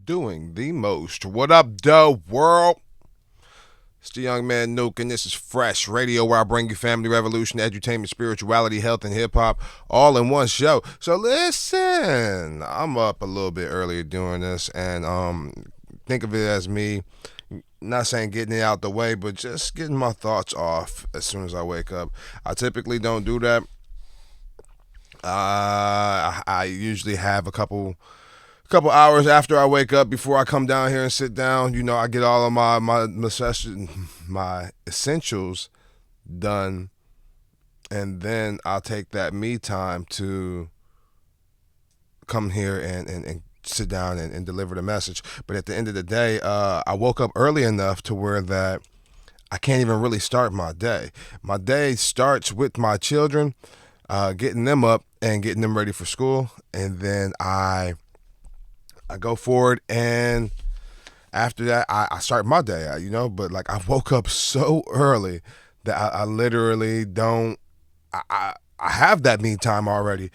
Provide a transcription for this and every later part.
doing the most. What up, the world? It's the young man Nuke, and this is Fresh Radio, where I bring you family, revolution, edutainment, spirituality, health, and hip hop all in one show. So listen, I'm up a little bit earlier doing this, and think of it as me, not saying getting it out the way, but just getting my thoughts off as soon as I wake up. I typically don't do that. I usually have a couple hours after I wake up before I come down here and sit down. I get all of my essentials done, and then I'll take that me time to come here and sit down and deliver the message. But at the end of the day, I woke up early enough to where that I can't even really start my day. My day starts with my children, getting them up and getting them ready for school, and then I go forward, and after that, I start my day. But like I woke up so early that I literally don't. I have that me time already.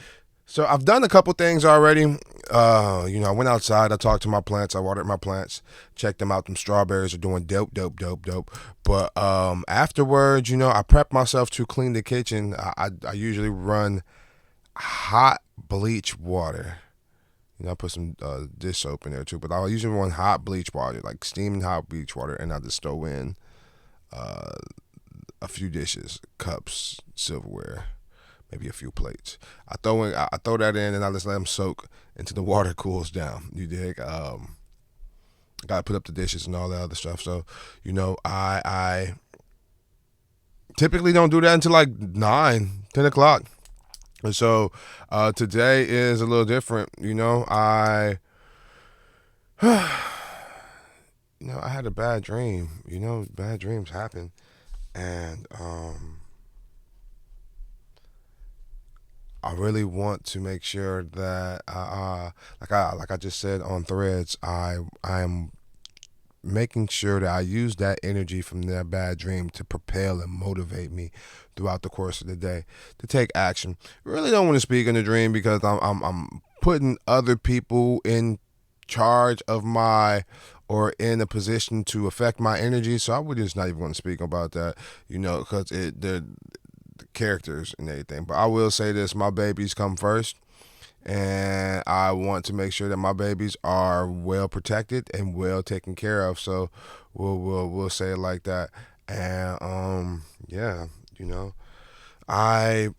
So I've done a couple things already. I went outside. I talked to my plants. I watered my plants. Checked them out. Them strawberries are doing dope, dope, dope, dope. But afterwards, I prep myself to clean the kitchen. I usually run hot bleach water. I put some dish soap in there too, but I usually run hot bleach water, like steaming hot bleach water, and I just throw in a few dishes, cups, silverware, maybe a few plates. I throw that in, and I just let them soak until the water cools down. You dig? Gotta put up the dishes and all that other stuff. So, I typically don't do that until like 9, 10 o'clock. And so today is a little different. I had a bad dream. Bad dreams happen, and I really want to make sure that like I just said on Threads, I am making sure that I use that energy from that bad dream to propel and motivate me throughout the course of the day to take action. Really don't want to speak in the dream because I'm putting other people in charge of or in a position to affect my energy. So I would just not even want to speak about that, because the characters and everything. But I will say this: my babies come first, and I want to make sure that my babies are well protected and well taken care of. So we'll say it like that. And I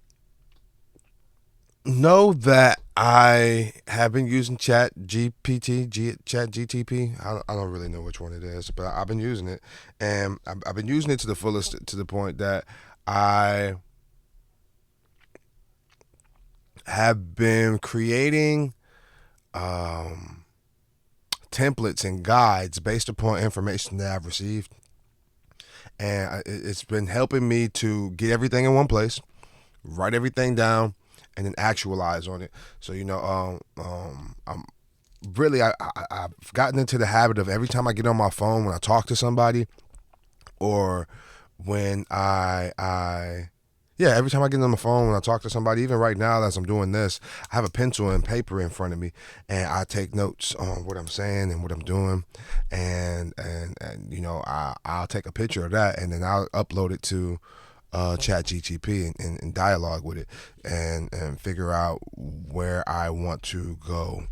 know that I have been using Chat GTP. I don't really know which one it is, but I've been using it, and I've been using it to the fullest, to the point that I have been creating templates and guides based upon information that I've received, and it's been helping me to get everything in one place, write everything down, and then actualize on it. So I'm really I've gotten into the habit of every time I get on my phone, when I talk to somebody, or when every time I get on the phone, when I talk to somebody, even right now as I'm doing this, I have a pencil and paper in front of me, and I take notes on what I'm saying and what I'm doing, and I'll take a picture of that, and then I'll upload it to Chat GTP and dialogue with it, and figure out where I want to go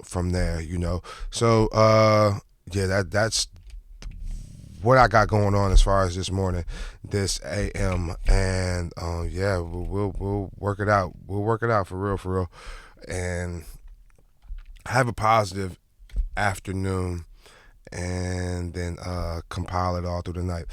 from there. So that's what I got going on as far as this morning, this AM, and we'll work it out. We'll work it out for real, and have a positive afternoon, and then compile it all through the night.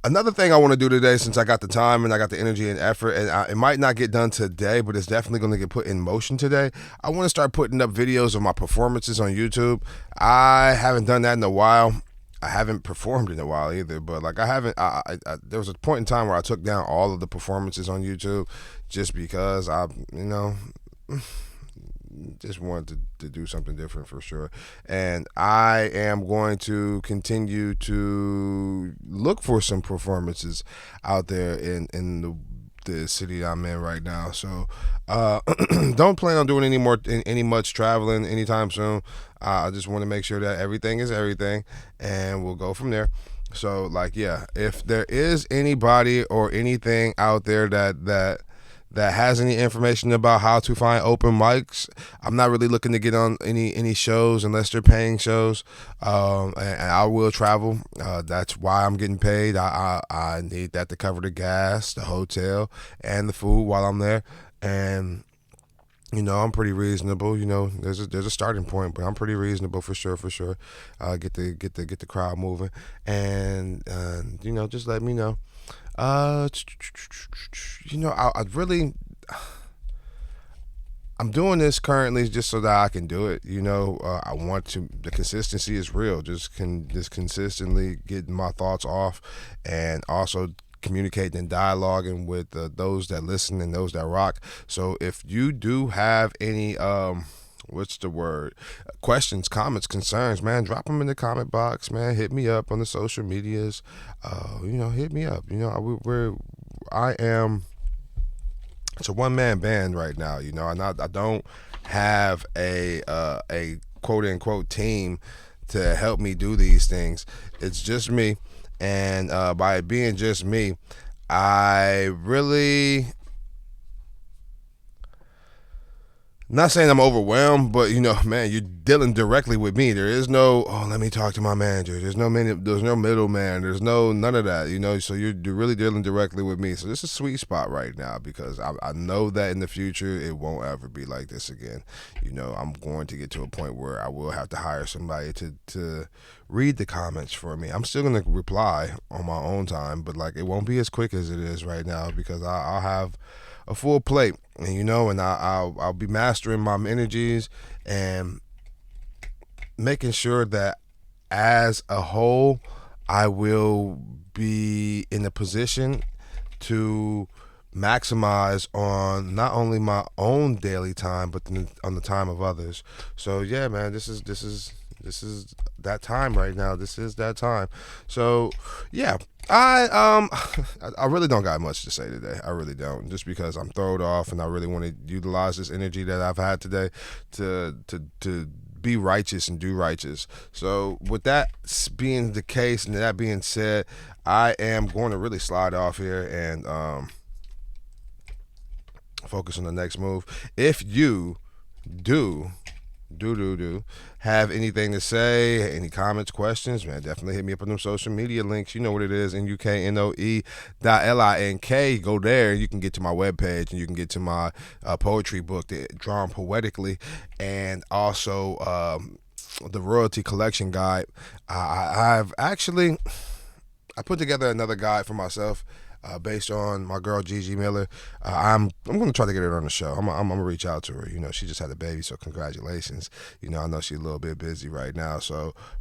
Another thing I want to do today, since I got the time and I got the energy and effort, and it might not get done today, but it's definitely going to get put in motion today. I want to start putting up videos of my performances on YouTube. I haven't done that in a while. I haven't performed in a while either, but like I haven't. There was a point in time where I took down all of the performances on YouTube, just because I just wanted to do something different for sure. And I am going to continue to look for some performances out there in the city I'm in right now. So don't plan on doing any much traveling anytime soon. I just want to make sure that everything is everything, and we'll go from there. So, like, yeah, if there is anybody or anything out there that has any information about how to find open mics, I'm not really looking to get on any shows unless they're paying shows. And I will travel. That's why I'm getting paid. I need that to cover the gas, the hotel, and the food while I'm there. And I'm pretty reasonable. There's a starting point, but I'm pretty reasonable for sure. Get the crowd moving, and just let me know. I really, I'm doing this currently just so that I can do it. I want to. The consistency is real. Just consistently getting my thoughts off, and also communicating and dialoguing with those that listen and those that rock. So if you do have any what's the word? Questions, comments, concerns, man, drop them in the comment box, man. Hit me up on the social medias. Hit me up. I am. It's a one-man band right now. I don't have a quote unquote team to help me do these things. It's just me. And by it being just me, I really, not saying I'm overwhelmed, but man, you're dealing directly with me. There is no, let me talk to my manager. There's no middleman. There's none of that. So you're really dealing directly with me. So this is a sweet spot right now, because I know that in the future it won't ever be like this again. I'm going to get to a point where I will have to hire somebody to read the comments for me. I'm still going to reply on my own time, but it won't be as quick as it is right now, because I'll have a full plate, and I'll be mastering my energies and making sure that as a whole I will be in a position to maximize on not only my own daily time, but on the time of others. So yeah, man, this is that time right now. This is that time. So yeah, I really don't got much to say today. I really don't, just because I'm thrown off, and I really want to utilize this energy that I've had today to be righteous and do righteous. So with that being the case, and that being said, I am going to really slide off here and focus on the next move. If you do have anything to say, any comments, questions, man, definitely hit me up on them social media links. You know what it is, NUKNOE.LINK. Go there, you can get to my webpage, and you can get to my poetry book, Drawn Poetically, and also the royalty collection guide. I put together another guide for myself, based on my girl Gigi Miller. I'm gonna try to get her on the show. I'm gonna reach out to her. She just had a baby, so congratulations. I know she's a little bit busy right now,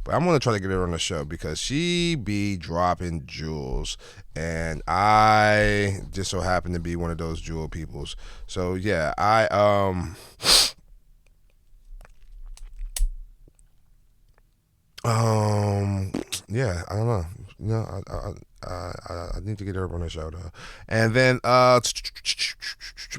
but I'm gonna try to get her on the show, because she be dropping jewels, and I just so happen to be one of those jewel peoples. So yeah, I don't know. I need to get her on the show though. And then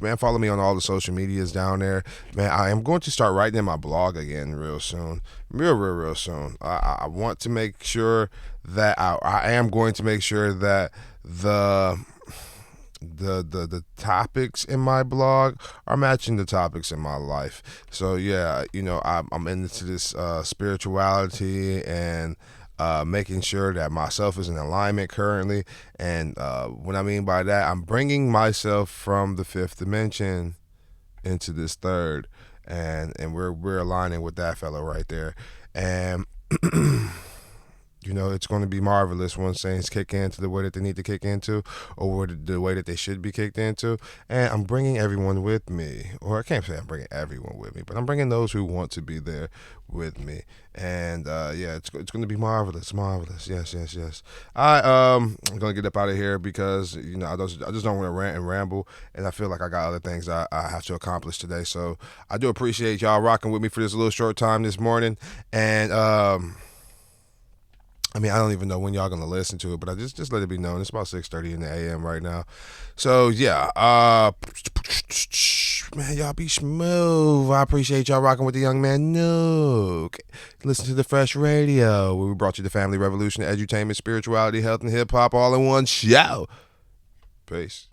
man, follow me on all the social medias down there. Man, I am going to start writing in my blog again real soon. Real soon. I want to make sure that I am going to make sure that the topics in my blog are matching the topics in my life. So yeah, I'm into this spirituality and making sure that myself is in alignment currently. And what I mean by that, I'm bringing myself from the fifth dimension into this third, and we're aligning with that fellow right there. And it's going to be marvelous once things kick into the way that they need to kick into, or the way that they should be kicked into. And I'm bringing everyone with me, or I can't say I'm bringing everyone with me, but I'm bringing those who want to be there with me. And yeah, it's going to be marvelous. Yes. I'm going to get up out of here, because I just don't want to rant and ramble, and I feel like I got other things I have to accomplish today. So I do appreciate y'all rocking with me for this little short time this morning. And I don't even know when y'all gonna listen to it, but I just let it be known. It's about 6:30 in the AM right now. So yeah, Man, y'all be smooth. I appreciate y'all rocking with the young man Nuke. Listen to the Fresh Radio, where we brought you the family revolution, edutainment, spirituality, health, and hip hop all in one show. Peace.